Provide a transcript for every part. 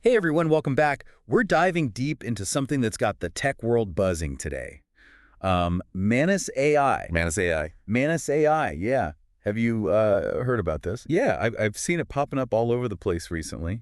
Hey everyone, welcome back. We're diving deep into something that's got the tech world buzzing today. Manus AI. Manus AI. Manus AI, yeah. Have you heard about this? Yeah, I've seen it popping up all over the place recently.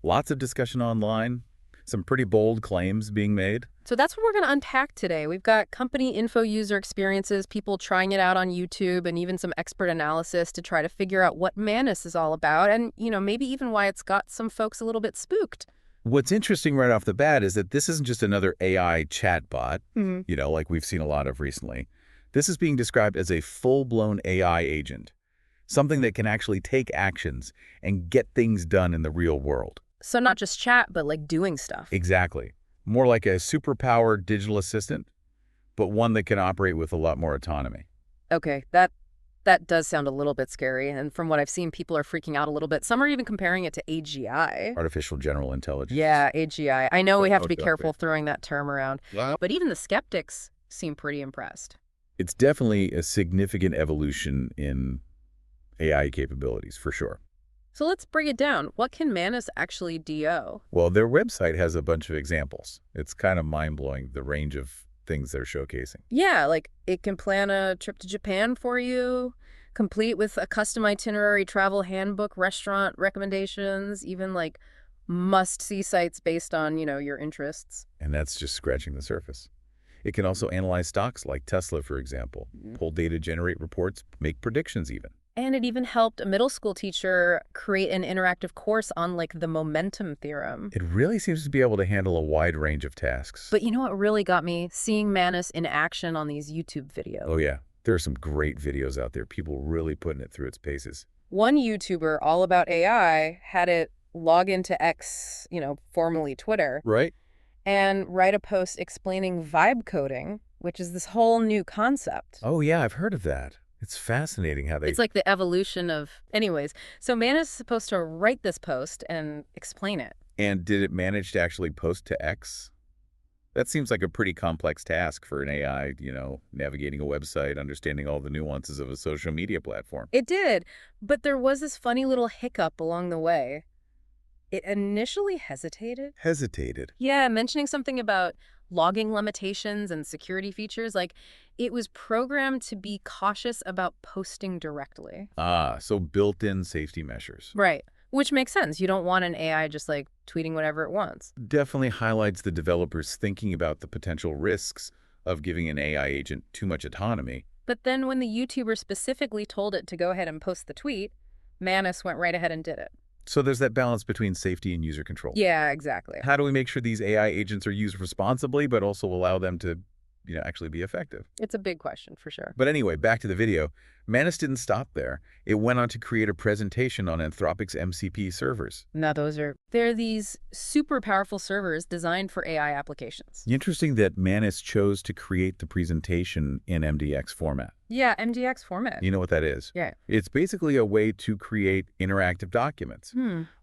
Lots of discussion online, some pretty bold claims being made. So that's what we're going to unpack today. We've got company info user experiences, people trying it out on YouTube, and even some expert analysis to try to figure out what Manus is all about and, maybe even why it's got some folks a little bit spooked. What's interesting right off the bat is that this isn't just another AI chatbot, Hmm. like we've seen a lot of recently. This is being described as a full-blown AI agent, something that can actually take actions and get things done in the real world. So not just chat, but like doing stuff. Exactly. More like a superpowered digital assistant, but one that can operate with a lot more autonomy. Okay, that does sound a little bit scary. And from what I've seen, people are freaking out a little bit. Some are even comparing it to AGI. Artificial general intelligence. Yeah, AGI. I know we have to be Okay. careful throwing that term around, Well, but even the skeptics seem pretty impressed. It's definitely a significant evolution in AI capabilities, for sure. So let's break it down. What can Manus actually do? Well, their website has a bunch of examples. It's kind of mind-blowing, the range of things they're showcasing. Yeah, like it can plan a trip to Japan for you, complete with a custom itinerary, travel handbook, restaurant recommendations, even like must-see sites based on, your interests. And that's just scratching the surface. It can also analyze stocks like Tesla, for example, pull data, generate reports, make predictions even. And it even helped a middle school teacher create an interactive course on like the momentum theorem. It really seems to be able to handle a wide range of tasks. But you know what really got me? Seeing Manus in action on these YouTube videos. Oh yeah, there are some great videos out there. People really putting it through its paces. One YouTuber all about AI had it log into X, formerly Twitter, Right? and write a post explaining vibe coding, which is this whole new concept. Oh yeah, I've heard of that. It's fascinating how they... It's like the evolution of... Anyways, so Manus is supposed to write this post and explain it. And did it manage to actually post to X? That seems like a pretty complex task for an AI, navigating a website, understanding all the nuances of a social media platform. It did, but there was this funny little hiccup along the way. It initially hesitated. Hesitated. Yeah, mentioning something about logging limitations and security features, like it was programmed to be cautious about posting directly. Ah, so built-in safety measures. Right. Which makes sense. You don't want an AI just like tweeting whatever it wants. Definitely highlights the developers thinking about the potential risks of giving an AI agent too much autonomy. But then when the YouTuber specifically told it to go ahead and post the tweet, Manus went right ahead and did it. So there's that balance between safety and user control. Yeah, exactly. How do we make sure these AI agents are used responsibly, but also allow them to, actually be effective? It's a big question for sure. But anyway, back to the video. Manus didn't stop there. It went on to create a presentation on Anthropic's MCP servers. Now they're these super powerful servers designed for AI applications. Interesting that Manus chose to create the presentation in MDX format. Yeah, MDX format. You know what that is? Yeah. It's basically a way to create interactive documents,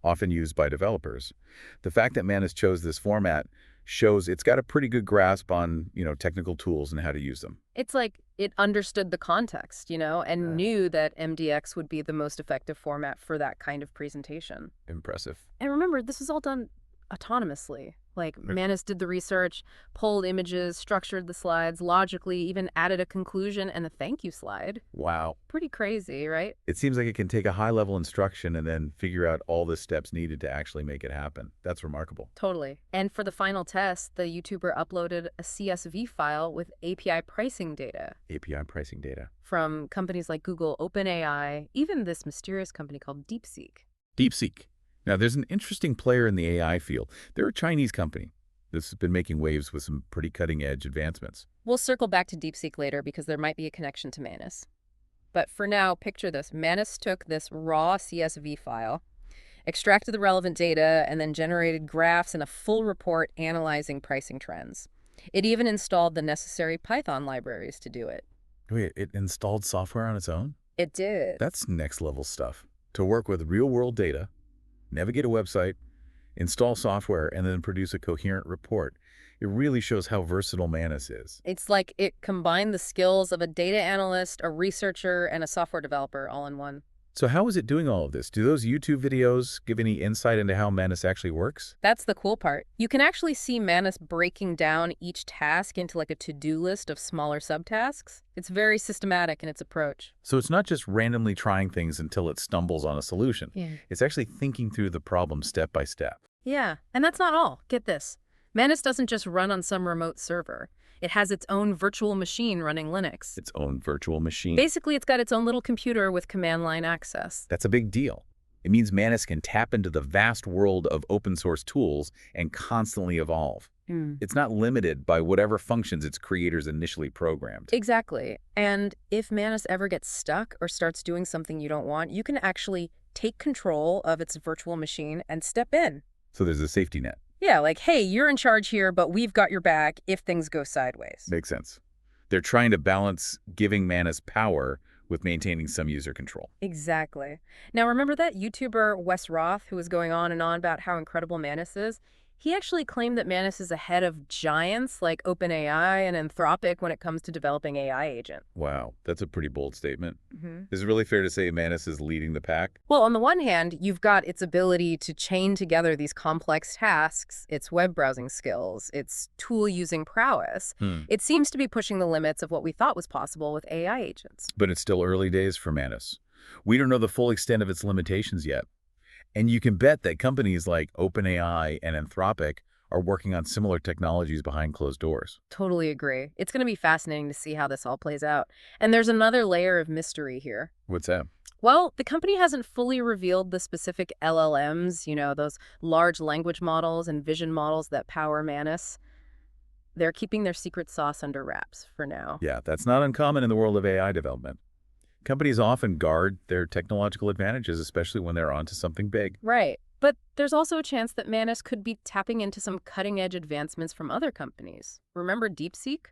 often used by developers. The fact that Manus chose this format shows it's got a pretty good grasp on, technical tools and how to use them. It's like it understood the context, and knew that MDX would be the most effective format for that kind of presentation. Impressive. And remember, this was all done autonomously. Like Manus did the research, pulled images, structured the slides, logically even added a conclusion and a thank you slide. Wow. Pretty crazy, right? It seems like it can take a high-level instruction and then figure out all the steps needed to actually make it happen. That's remarkable. Totally. And for the final test, the YouTuber uploaded a CSV file with API pricing data API pricing data. from companies like Google, OpenAI, even this mysterious company called DeepSeek. DeepSeek. Now, there's an interesting player in the AI field. They're a Chinese company that's been making waves with some pretty cutting-edge advancements. We'll circle back to DeepSeek later because there might be a connection to Manus. But for now, picture this. Manus took this raw CSV file, extracted the relevant data, and then generated graphs and a full report analyzing pricing trends. It even installed the necessary Python libraries to do it. Wait, it installed software on its own? It did. That's next-level stuff. To work with real-world data, navigate a website, install software, and then produce a coherent report. It really shows how versatile Manus is. It's like it combined the skills of a data analyst, a researcher, and a software developer all in one. So how is it doing all of this? Do those YouTube videos give any insight into how Manus actually works? That's the cool part. You can actually see Manus breaking down each task into like a to-do list of smaller subtasks. It's very systematic in its approach. So it's not just randomly trying things until it stumbles on a solution. Yeah. It's actually thinking through the problem step by step. Yeah, and that's not all. Get this. Manus doesn't just run on some remote server. It has its own virtual machine running Linux. Its own virtual machine. Basically, it's got its own little computer with command line access. That's a big deal. It means Manus can tap into the vast world of open source tools and constantly evolve. It's not limited by whatever functions its creators initially programmed. Exactly. And if Manus ever gets stuck or starts doing something you don't want, you can actually take control of its virtual machine and step in. So there's a safety net. Yeah, like, hey, you're in charge here, but we've got your back if things go sideways. Makes sense. They're trying to balance giving Manus power with maintaining some user control. Exactly. Now, remember that YouTuber Wes Roth, who was going on and on about how incredible Manus is? He actually claimed that Manus is ahead of giants like OpenAI and Anthropic when it comes to developing AI agent. Wow, that's a pretty bold statement. Is it really fair to say Manus is leading the pack? Well, on the one hand, you've got its ability to chain together these complex tasks, its web browsing skills, its tool-using prowess. It seems to be pushing the limits of what we thought was possible with AI agents. But it's still early days for Manus. We don't know the full extent of its limitations yet. And you can bet that companies like OpenAI and Anthropic are working on similar technologies behind closed doors. Totally agree. It's going to be fascinating to see how this all plays out. And there's another layer of mystery here. What's that? Well, the company hasn't fully revealed the specific LLMs, those large language models and vision models that power Manus. They're keeping their secret sauce under wraps for now. Yeah, that's not uncommon in the world of AI development. Companies often guard their technological advantages, especially when they're onto something big. Right. But there's also a chance that Manus could be tapping into some cutting-edge advancements from other companies. Remember DeepSeek?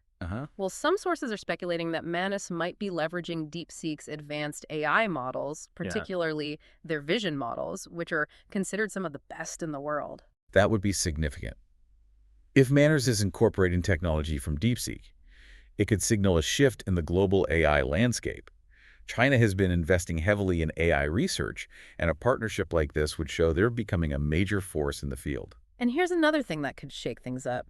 Well, some sources are speculating that Manus might be leveraging DeepSeek's advanced AI models, particularly their vision models, which are considered some of the best in the world. That would be significant. If Manus is incorporating technology from DeepSeek, it could signal a shift in the global AI landscape. China has been investing heavily in AI research, and a partnership like this would show they're becoming a major force in the field. And here's another thing that could shake things up.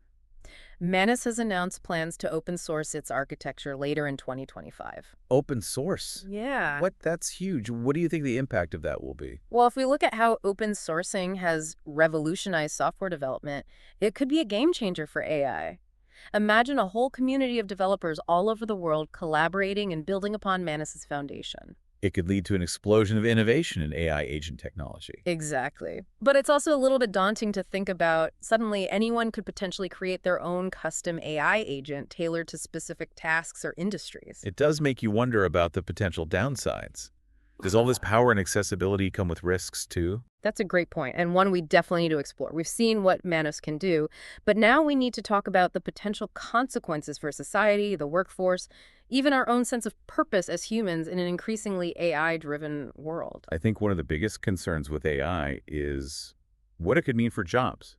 Manus has announced plans to open source its architecture later in 2025. Open source? Yeah. What? That's huge. What do you think the impact of that will be? Well, if we look at how open sourcing has revolutionized software development, it could be a game changer for AI. Imagine a whole community of developers all over the world collaborating and building upon Manus's foundation. It could lead to an explosion of innovation in AI agent technology. Exactly. But it's also a little bit daunting to think about. Suddenly, anyone could potentially create their own custom AI agent tailored to specific tasks or industries. It does make you wonder about the potential downsides. Does all this power and accessibility come with risks, too? That's a great point, and one we definitely need to explore. We've seen what Manus can do, but now we need to talk about the potential consequences for society, the workforce, even our own sense of purpose as humans in an increasingly AI-driven world. I think one of the biggest concerns with AI is what it could mean for jobs.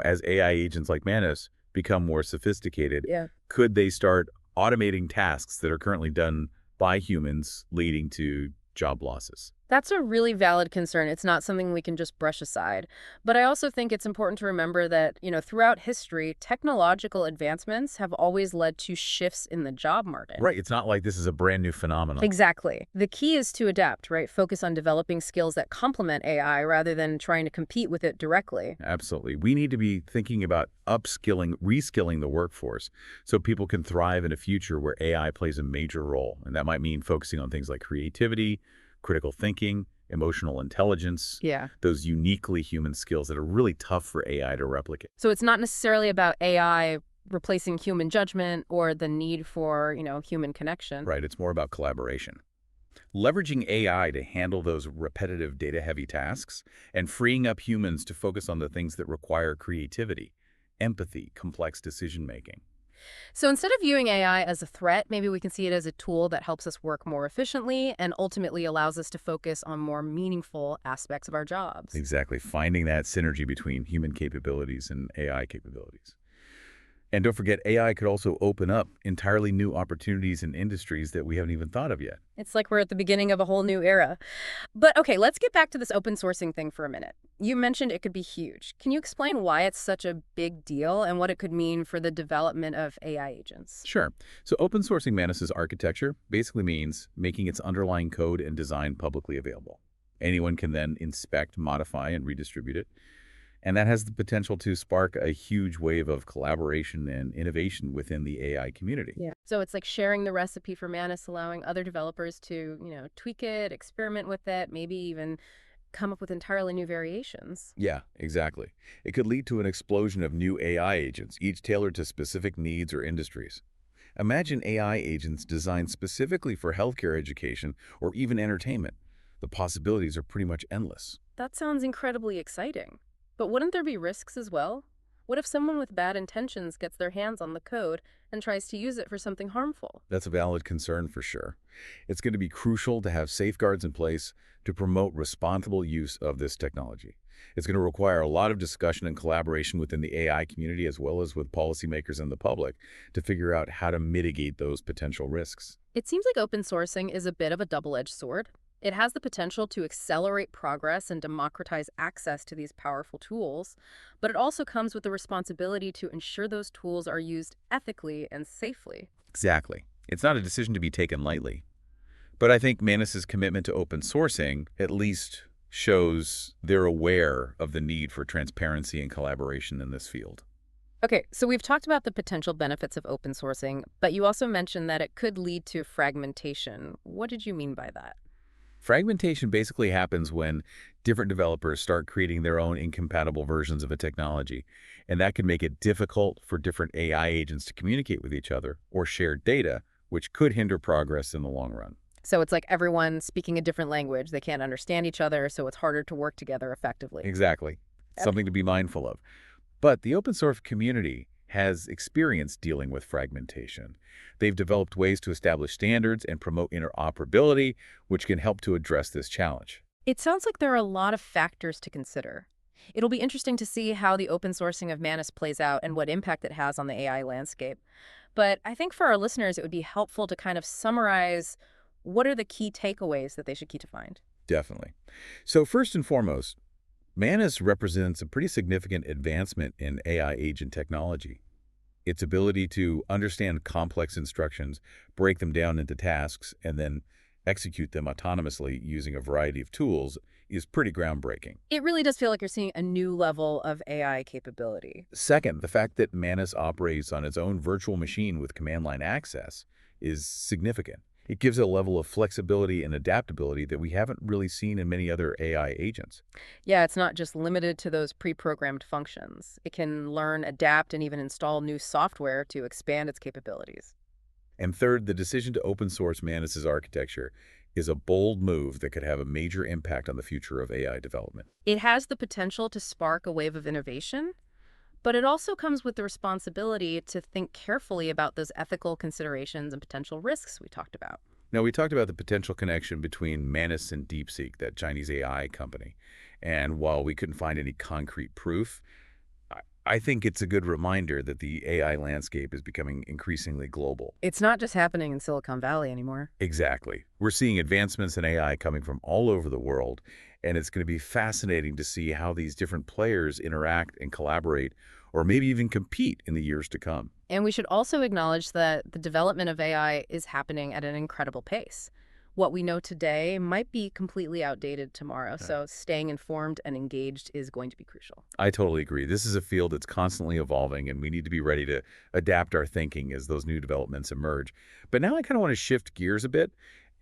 As AI agents like Manus become more sophisticated, could they start automating tasks that are currently done by humans, leading to job losses? That's a really valid concern. It's not something we can just brush aside. But I also think it's important to remember that, throughout history, technological advancements have always led to shifts in the job market. Right. It's not like this is a brand new phenomenon. Exactly. The key is to adapt, right? Focus on developing skills that complement AI rather than trying to compete with it directly. Absolutely. We need to be thinking about upskilling, reskilling the workforce so people can thrive in a future where AI plays a major role. And that might mean focusing on things like creativity, critical thinking, emotional intelligence, those uniquely human skills that are really tough for AI to replicate. So it's not necessarily about AI replacing human judgment or the need for, human connection. Right. It's more about collaboration. Leveraging AI to handle those repetitive data-heavy tasks and freeing up humans to focus on the things that require creativity, empathy, complex decision-making. So instead of viewing AI as a threat, maybe we can see it as a tool that helps us work more efficiently and ultimately allows us to focus on more meaningful aspects of our jobs. Exactly. Finding that synergy between human capabilities and AI capabilities. And don't forget, AI could also open up entirely new opportunities in industries that we haven't even thought of yet. It's like we're at the beginning of a whole new era. But okay, let's get back to this open sourcing thing for a minute. You mentioned it could be huge. Can you explain why it's such a big deal and what it could mean for the development of AI agents? Sure. So open sourcing Manus's architecture basically means making its underlying code and design publicly available. Anyone can then inspect, modify, and redistribute it. And that has the potential to spark a huge wave of collaboration and innovation within the AI community. Yeah. So it's like sharing the recipe for Manus, allowing other developers to, tweak it, experiment with it, maybe even come up with entirely new variations. Yeah, exactly. It could lead to an explosion of new AI agents, each tailored to specific needs or industries. Imagine AI agents designed specifically for healthcare education or even entertainment. The possibilities are pretty much endless. That sounds incredibly exciting. But wouldn't there be risks as well? What if someone with bad intentions gets their hands on the code and tries to use it for something harmful? That's a valid concern for sure. It's going to be crucial to have safeguards in place to promote responsible use of this technology. It's going to require a lot of discussion and collaboration within the AI community as well as with policymakers and the public to figure out how to mitigate those potential risks. It seems like open sourcing is a bit of a double-edged sword. It has the potential to accelerate progress and democratize access to these powerful tools, but it also comes with the responsibility to ensure those tools are used ethically and safely. Exactly. It's not a decision to be taken lightly. But I think Manus's commitment to open sourcing at least shows they're aware of the need for transparency and collaboration in this field. Okay, so we've talked about the potential benefits of open sourcing, but you also mentioned that it could lead to fragmentation. What did you mean by that? Fragmentation basically happens when different developers start creating their own incompatible versions of a technology, and that can make it difficult for different AI agents to communicate with each other or share data, which could hinder progress in the long run. So it's like everyone speaking a different language. They can't understand each other, so it's harder to work together effectively. Exactly. Yep. Something to be mindful of. But the open source community has experience dealing with fragmentation. They've developed ways to establish standards and promote interoperability, which can help to address this challenge. It sounds like there are a lot of factors to consider. It'll be interesting to see how the open sourcing of Manus plays out and what impact it has on the AI landscape. But I think for our listeners, it would be helpful to kind of summarize what are the key takeaways that they should keep to find. Definitely. So first and foremost, Manus represents a pretty significant advancement in AI agent technology. Its ability to understand complex instructions, break them down into tasks, and then execute them autonomously using a variety of tools is pretty groundbreaking. It really does feel like you're seeing a new level of AI capability. Second, the fact that Manus operates on its own virtual machine with command line access is significant. It gives a level of flexibility and adaptability that we haven't really seen in many other AI agents. Yeah, it's not just limited to those pre-programmed functions. It can learn, adapt, and even install new software to expand its capabilities. And third, the decision to open source Manus's architecture is a bold move that could have a major impact on the future of AI development. It has the potential to spark a wave of innovation, but it also comes with the responsibility to think carefully about those ethical considerations and potential risks we talked about. Now, we talked about the potential connection between Manus and DeepSeek, that Chinese AI company. And while we couldn't find any concrete proof, I think it's a good reminder that the AI landscape is becoming increasingly global. It's not just happening in Silicon Valley anymore. Exactly. We're seeing advancements in AI coming from all over the world, and it's going to be fascinating to see how these different players interact and collaborate, or maybe even compete in the years to come. And we should also acknowledge that the development of AI is happening at an incredible pace. What we know today might be completely outdated tomorrow, so staying informed and engaged is going to be crucial. I totally agree. This is a field that's constantly evolving, and we need to be ready to adapt our thinking as those new developments emerge. But now I kind of want to shift gears a bit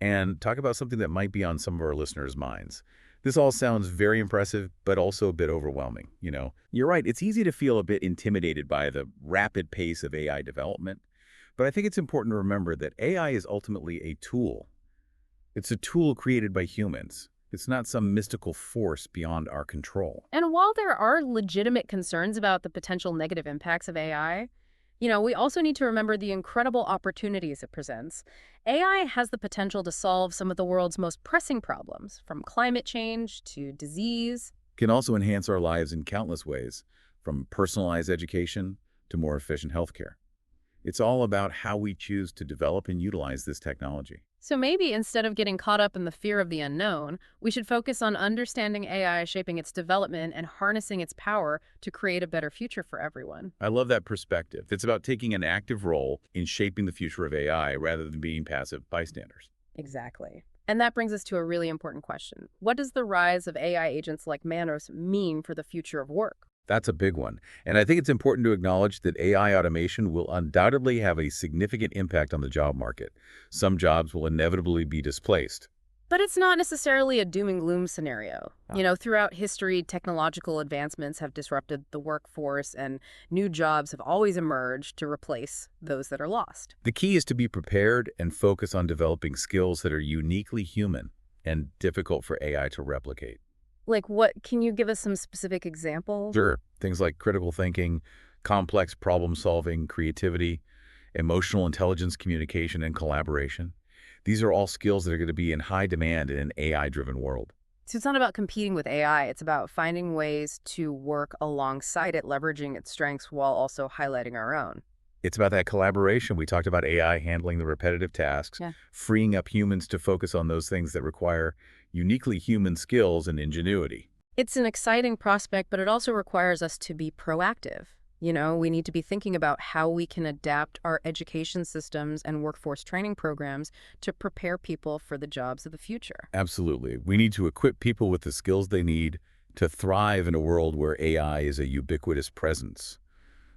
and talk about something that might be on some of our listeners' minds. This all sounds very impressive, but also a bit overwhelming. You're right. It's easy to feel a bit intimidated by the rapid pace of AI development. But I think it's important to remember that AI is ultimately a tool. It's a tool created by humans. It's not some mystical force beyond our control. And while there are legitimate concerns about the potential negative impacts of AI, we also need to remember the incredible opportunities it presents. AI has the potential to solve some of the world's most pressing problems, from climate change to disease. It can also enhance our lives in countless ways, from personalized education to more efficient healthcare. It's all about how we choose to develop and utilize this technology. So maybe instead of getting caught up in the fear of the unknown, we should focus on understanding AI, shaping its development, and harnessing its power to create a better future for everyone. I love that perspective. It's about taking an active role in shaping the future of AI rather than being passive bystanders. Exactly. And that brings us to a really important question. What does the rise of AI agents like Manus mean for the future of work? That's a big one. And I think it's important to acknowledge that AI automation will undoubtedly have a significant impact on the job market. Some jobs will inevitably be displaced. But it's not necessarily a doom and gloom scenario. Ah. Throughout history, technological advancements have disrupted the workforce, and new jobs have always emerged to replace those that are lost. The key is to be prepared and focus on developing skills that are uniquely human and difficult for AI to replicate. Like what? Can you give us some specific examples? Sure. Things like critical thinking, complex problem solving, creativity, emotional intelligence, communication, and collaboration. These are all skills that are going to be in high demand in an AI-driven world. So it's not about competing with AI, it's about finding ways to work alongside it, leveraging its strengths while also highlighting our own. It's about that collaboration. We talked about AI handling the repetitive tasks, Yeah. freeing up humans to focus on those things that require uniquely human skills and ingenuity. It's an exciting prospect, but it also requires us to be proactive. We need to be thinking about how we can adapt our education systems and workforce training programs to prepare people for the jobs of the future. Absolutely. We need to equip people with the skills they need to thrive in a world where AI is a ubiquitous presence.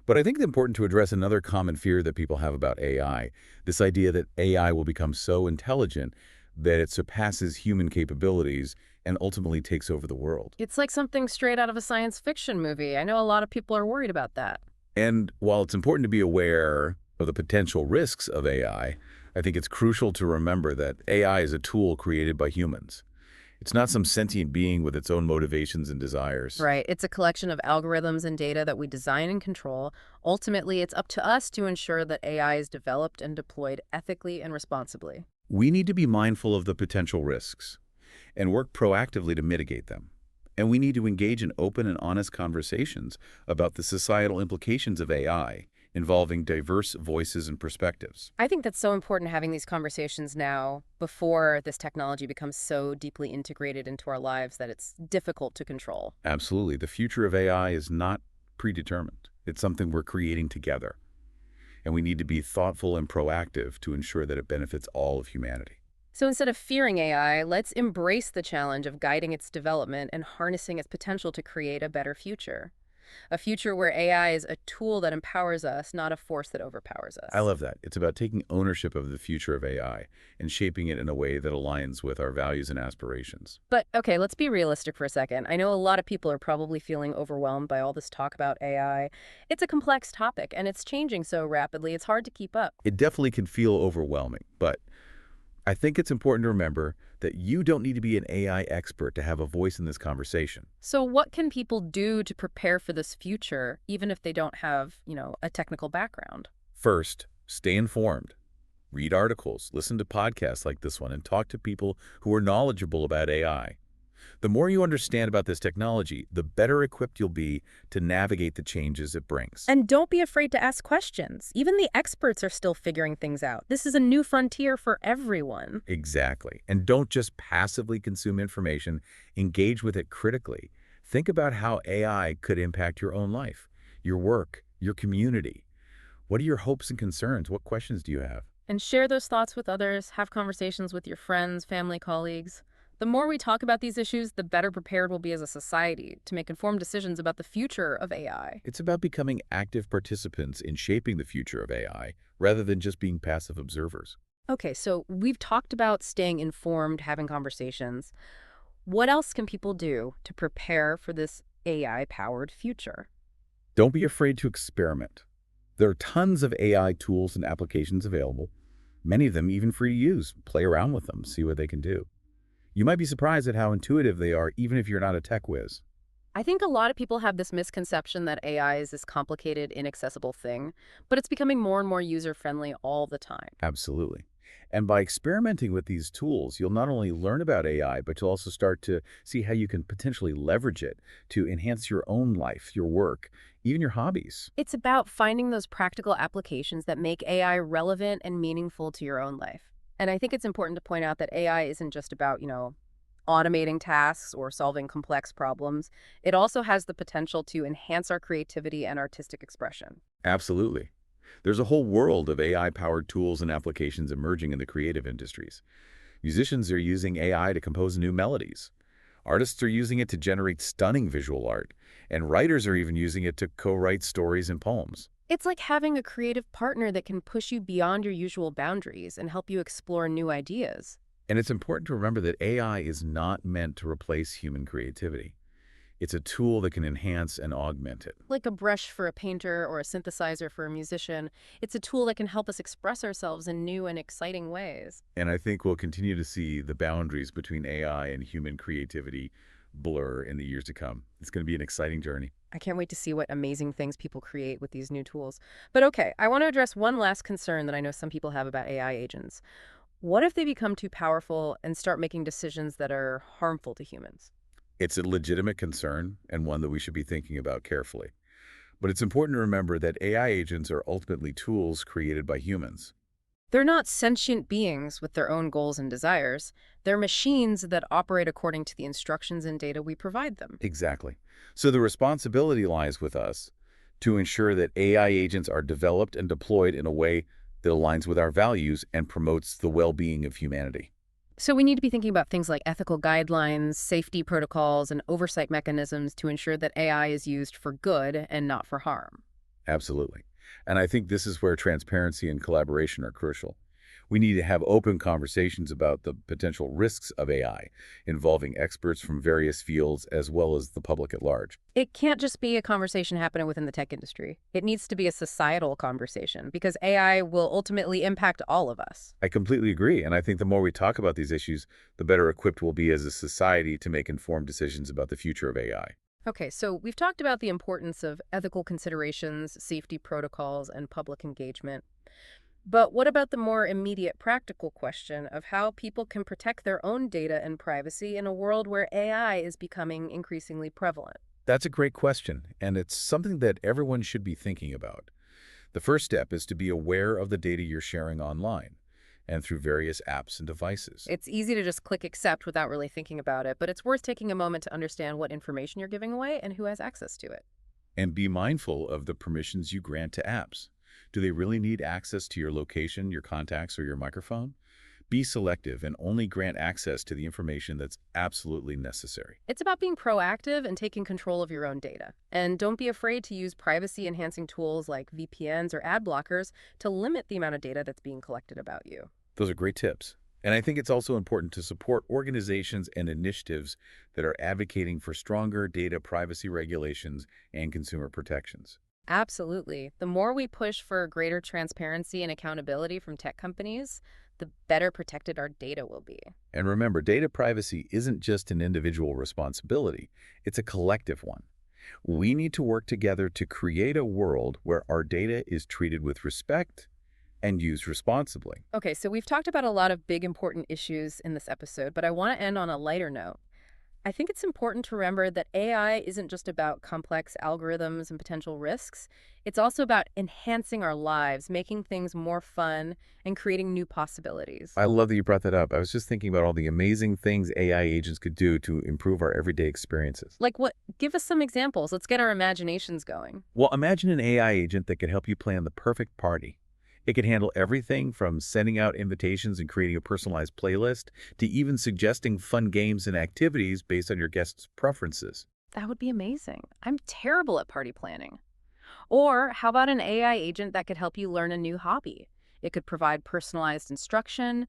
But I think it's important to address another common fear that people have about AI, this idea that AI will become so intelligent that it surpasses human capabilities and ultimately takes over the world. It's like something straight out of a science fiction movie. I know a lot of people are worried about that. And while it's important to be aware of the potential risks of I think it's crucial to remember that AI is a tool created by humans. It's not some sentient being with its own motivations and desires. Right. It's a collection of algorithms and data that we design and control. Ultimately, it's up to us to ensure that AI is developed and deployed ethically and responsibly. We need to be mindful of the potential risks and work proactively to mitigate them. And we need to engage in open and honest conversations about the societal implications of AI, involving diverse voices and perspectives. I think that's so important having these conversations now before this technology becomes so deeply integrated into our lives that it's difficult to control. Absolutely. The future of AI is not predetermined. It's something we're creating together. And we need to be thoughtful and proactive to ensure that it benefits all of humanity. So instead of fearing AI, let's embrace the challenge of guiding its development and harnessing its potential to create a better future. A future where AI is a tool that empowers us, not a force that overpowers I us. love that. It's about taking ownership of the future of AI and shaping it in a way that aligns with our values and aspirations. But okay, let's be realistic for a second. I know a lot of people are probably feeling overwhelmed by all this talk about AI. It's a complex topic and it's changing so rapidly, it's hard to keep up. It definitely can feel overwhelming, but I think it's important to remember that you don't need to be an AI expert to have a voice in this conversation. So what can people do to prepare for this future, even if they don't have, a technical background? First, stay informed. Read articles, listen to podcasts like this one, and talk to people who are knowledgeable about AI. The more you understand about this technology, the better equipped you'll be to navigate the changes it brings. And don't be afraid to ask questions. Even the experts are still figuring things out. This is a new frontier for everyone. Exactly. And don't just passively consume information, engage with it critically. Think about how AI could impact your own life, your work, your community. What are your hopes and concerns? What questions do you have? And share those thoughts with others, have conversations with your friends, family, colleagues. The more we talk about these issues, the better prepared we'll be as a society to make informed decisions about the future of AI. It's about becoming active participants in shaping the future of AI rather than just being passive observers. Okay, so we've talked about staying informed, having conversations. What else can people do to prepare for this AI-powered future? Don't be afraid to experiment. There are tons of AI tools and applications available, many of them even free to use. Play around with them, see what they can do. You might be surprised at how intuitive they are, even if you're not a tech whiz. I think a lot of people have this misconception that AI is this complicated, inaccessible thing, but it's becoming more and more user-friendly all the time. Absolutely. And by experimenting with these tools, you'll not only learn about AI, but you'll also start to see how you can potentially leverage it to enhance your own life, your work, even your hobbies. It's about finding those practical applications that make AI relevant and meaningful to your own life. And I think it's important to point out that AI isn't just about, automating tasks or solving complex problems. It also has the potential to enhance our creativity and artistic expression. Absolutely. There's a whole world of AI-powered tools and applications emerging in the creative industries. Musicians are using AI to compose new melodies. Artists are using it to generate stunning visual art, and writers are even using it to co-write stories and poems. It's like having a creative partner that can push you beyond your usual boundaries and help you explore new ideas. And it's important to remember that AI is not meant to replace human creativity. It's a tool that can enhance and augment it. Like a brush for a painter or a synthesizer for a musician, it's a tool that can help us express ourselves in new and exciting ways. And I think we'll continue to see the boundaries between AI and human creativity blur in the years to come. It's going to be an exciting journey. I can't wait to see what amazing things people create with these new tools. But okay, I want to address one last concern that I know some people have about AI agents. What if they become too powerful and start making decisions that are harmful to humans? It's a legitimate concern and one that we should be thinking about carefully. But it's important to remember that AI agents are ultimately tools created by humans. They're not sentient beings with their own goals and desires. They're machines that operate according to the instructions and data we provide them. Exactly. So the responsibility lies with us to ensure that AI agents are developed and deployed in a way that aligns with our values and promotes the well-being of humanity. So we need to be thinking about things like ethical guidelines, safety protocols, and oversight mechanisms to ensure that AI is used for good and not for harm. Absolutely. And I think this is where transparency and collaboration are crucial. We need to have open conversations about the potential risks of AI, involving experts from various fields as well as the public at large. It can't just be a conversation happening within the tech industry. It needs to be a societal conversation because AI will ultimately impact all of us. I completely agree, and I think the more we talk about these issues, the better equipped we'll be as a society to make informed decisions about the future of AI. Okay, so we've talked about the importance of ethical considerations, safety protocols, and public engagement. But what about the more immediate practical question of how people can protect their own data and privacy in a world where AI is becoming increasingly prevalent? That's a great question, and it's something that everyone should be thinking about. The first step is to be aware of the data you're sharing online and through various apps and devices. It's easy to just click accept without really thinking about it, but it's worth taking a moment to understand what information you're giving away and who has access to it. And be mindful of the permissions you grant to apps. Do they really need access to your location, your contacts, or your microphone? Be selective and only grant access to the information that's absolutely necessary. It's about being proactive and taking control of your own data. And don't be afraid to use privacy-enhancing tools like VPNs or ad blockers to limit the amount of data that's being collected about you. Those are great tips. And I think it's also important to support organizations and initiatives that are advocating for stronger data privacy regulations and consumer protections. Absolutely. The more we push for greater transparency and accountability from tech companies, the better protected our data will be. And remember, data privacy isn't just an individual responsibility, it's a collective one. We need to work together to create a world where our data is treated with respect and used responsibly. Okay, so we've talked about a lot of big important issues in this episode, but I want to end on a lighter note. I think it's important to remember that AI isn't just about complex algorithms and potential risks. It's also about enhancing our lives, making things more fun, and creating new possibilities. I love that you brought that up. I was just thinking about all the amazing things AI agents could do to improve our everyday experiences. Like what? Give us some examples. Let's get our imaginations going. Well, imagine an AI agent that could help you plan the perfect party. It could handle everything from sending out invitations and creating a personalized playlist to even suggesting fun games and activities based on your guests' preferences. That would be amazing. I'm terrible at party planning. Or how about an AI agent that could help you learn a new hobby? It could provide personalized instruction,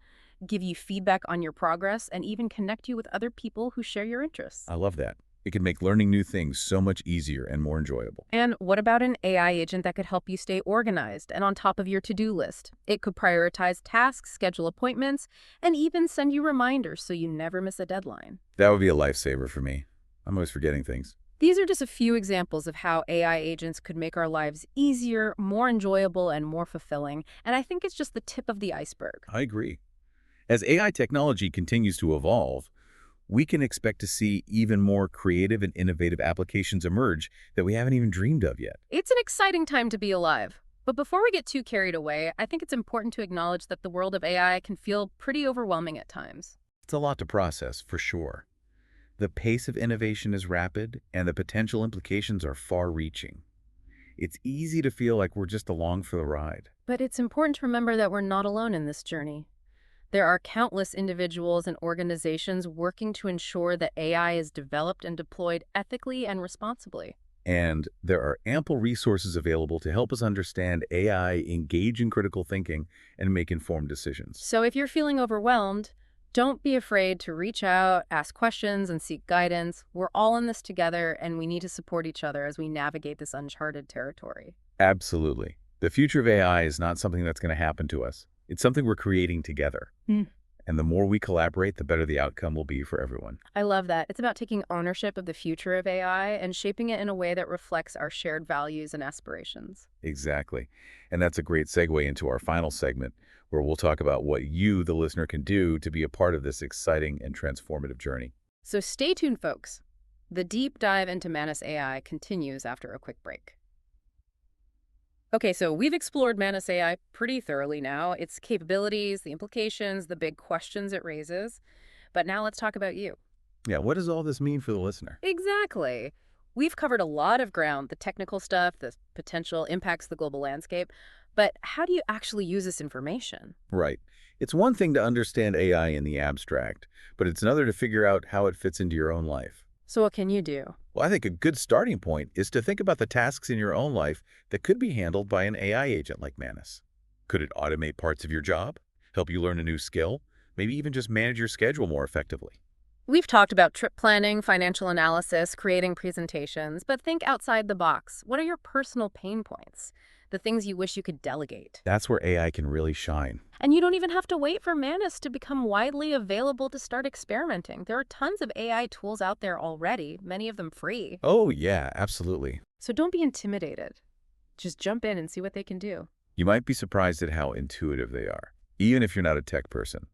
give you feedback on your progress, and even connect you with other people who share your interests. I love that. It can make learning new things so much easier and more enjoyable. And what about an AI agent that could help you stay organized and on top of your to-do list? It could prioritize tasks, schedule appointments, and even send you reminders so you never miss a deadline. That would be a lifesaver for me. I'm always forgetting things. These are just a few examples of how AI agents could make our lives easier, more enjoyable, and more fulfilling, and I think it's just the tip of the iceberg. I agree. As AI technology continues to evolve, we can expect to see even more creative and innovative applications emerge that we haven't even dreamed of yet. It's an exciting time to be alive. But before we get too carried away, I think it's important to acknowledge that the world of AI can feel pretty overwhelming at times. It's a lot to process, for sure. The pace of innovation is rapid, and the potential implications are far-reaching. It's easy to feel like we're just along for the ride. But it's important to remember that we're not alone in this journey. There are countless individuals and organizations working to ensure that AI is developed and deployed ethically and responsibly. And there are ample resources available to help us understand AI, engage in critical thinking, and make informed decisions. So if you're feeling overwhelmed, don't be afraid to reach out, ask questions, and seek guidance. We're all in this together, and we need to support each other as we navigate this uncharted territory. Absolutely. The future of AI is not something that's going to happen to us. It's something we're creating together. And the more we collaborate, the better the outcome will be for everyone. I love that. It's about taking ownership of the future of AI and shaping it in a way that reflects our shared values and aspirations. Exactly. And that's a great segue into our final segment, where we'll talk about what you, the listener, can do to be a part of this exciting and transformative journey. So stay tuned, folks. The deep dive into Manus AI continues after a quick break. Okay, so we've explored Manus AI pretty thoroughly now, its capabilities, the implications, the big questions it raises. But now let's talk about you. Yeah, what does all this mean for the listener? Exactly. We've covered a lot of ground, the technical stuff, the potential impacts the global landscape. But how do you actually use this information? Right. It's one thing to understand AI in the abstract, but it's another to figure out how it fits into your own life. So what can you do? Well, I think a good starting point is to think about the tasks in your own life that could be handled by an AI agent like Manus. Could it automate parts of your job, help you learn a new skill, maybe even just manage your schedule more effectively? We've talked about trip planning, financial analysis, creating presentations, but think outside the box. What are your personal pain points? The things you wish you could delegate? That's where AI can really shine. And you don't even have to wait for Manus to become widely available to start experimenting. There are tons of AI tools out there already, many of them free. Oh, yeah, absolutely. So don't be intimidated. Just jump in and see what they can do. You might be surprised at how intuitive they are, even if you're not a tech person.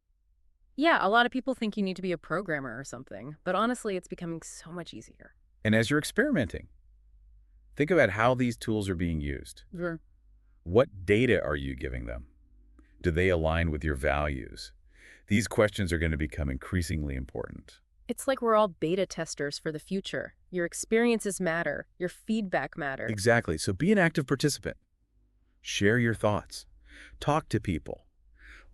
Yeah, a lot of people think you need to be a programmer or something, but honestly, it's becoming so much easier. And as you're experimenting, think about how these tools are being used. Sure. What data are you giving them? Do they align with your values? These questions are going to become increasingly important. It's like we're all beta testers for the future. Your experiences matter. Your feedback matters. Exactly. So be an active participant. Share your thoughts. Talk to people.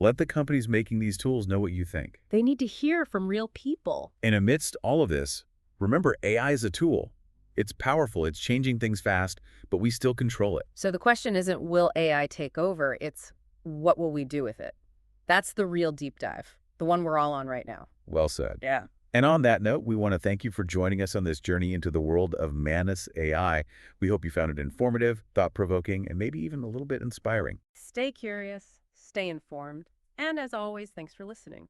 Let the companies making these tools know what you think. They need to hear from real people. And amidst all of this, remember AI is a tool. It's powerful, it's changing things fast, but we still control it. So the question isn't, will AI take over? It's, what will we do with it? That's the real deep dive, the one we're all on right now. Well said. Yeah. And on that note, we want to thank you for joining us on this journey into the world of Manus AI. We hope you found it informative, thought-provoking, and maybe even a little bit inspiring. Stay curious, stay informed, and as always, thanks for listening.